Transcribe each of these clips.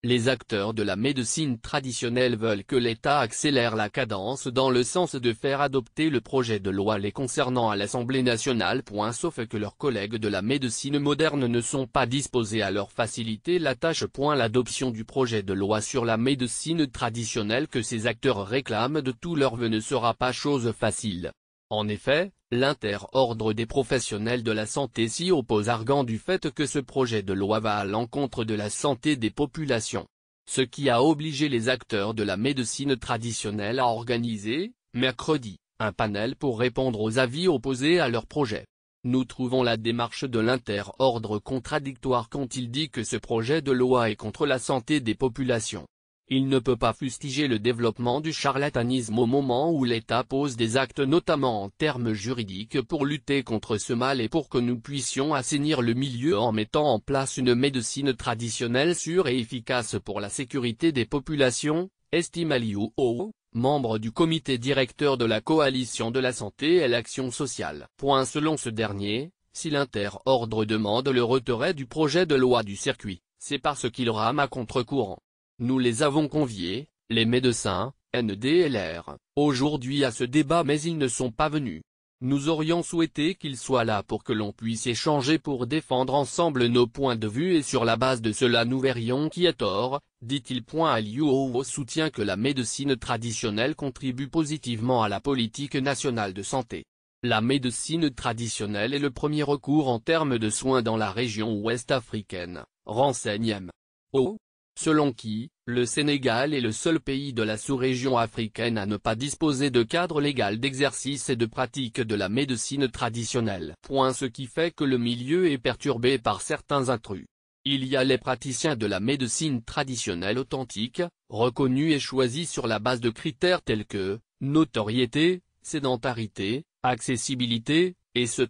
Les acteurs de la médecine traditionnelle veulent que l'État accélère la cadence dans le sens de faire adopter le projet de loi les concernant à l'Assemblée nationale. Sauf que leurs collègues de la médecine moderne ne sont pas disposés à leur faciliter la tâche. L'adoption du projet de loi sur la médecine traditionnelle que ces acteurs réclament de tout leur vœu ne sera pas chose facile. En effet, l'inter-ordre des professionnels de la santé s'y oppose, arguant du fait que ce projet de loi va à l'encontre de la santé des populations. Ce qui a obligé les acteurs de la médecine traditionnelle à organiser, mercredi, un panel pour répondre aux avis opposés à leur projet. Nous trouvons la démarche de l'inter-ordre contradictoire quand il dit que ce projet de loi est contre la santé des populations. Il ne peut pas fustiger le développement du charlatanisme au moment où l'État pose des actes notamment en termes juridiques pour lutter contre ce mal et pour que nous puissions assainir le milieu en mettant en place une médecine traditionnelle sûre et efficace pour la sécurité des populations, estime Liu Hou, membre du comité directeur de la Coalition de la santé et l'action sociale. Selon ce dernier, si l'inter-ordre demande le retrait du projet de loi du circuit, c'est parce qu'il rame à contre-courant. Nous les avons conviés, les médecins, NDLR, aujourd'hui à ce débat mais ils ne sont pas venus. Nous aurions souhaité qu'ils soient là pour que l'on puisse échanger pour défendre ensemble nos points de vue et sur la base de cela nous verrions qui a tort, dit-il. Liu Hou soutient que la médecine traditionnelle contribue positivement à la politique nationale de santé. La médecine traditionnelle est le premier recours en termes de soins dans la région ouest africaine, renseigne M. O. Selon qui, le Sénégal est le seul pays de la sous-région africaine à ne pas disposer de cadre légal d'exercice et de pratique de la médecine traditionnelle. Ce qui fait que le milieu est perturbé par certains intrus. Il y a les praticiens de la médecine traditionnelle authentique, reconnus et choisis sur la base de critères tels que notoriété, sédentarité, accessibilité, etc.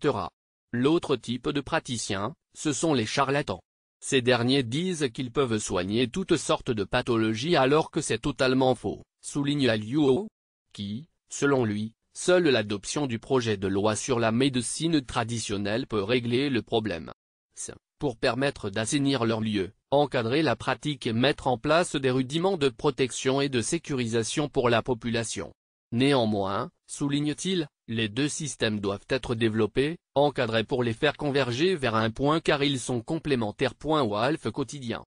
L'autre type de praticiens, ce sont les charlatans. Ces derniers disent qu'ils peuvent soigner toutes sortes de pathologies alors que c'est totalement faux, souligne Liu Hou, qui, selon lui, seule l'adoption du projet de loi sur la médecine traditionnelle peut régler le problème. Pour permettre d'assainir leur lieu, encadrer la pratique et mettre en place des rudiments de protection et de sécurisation pour la population. Néanmoins, souligne-t-il, les deux systèmes doivent être développés, encadrés pour les faire converger vers un point car ils sont complémentaires. Walf Quotidien.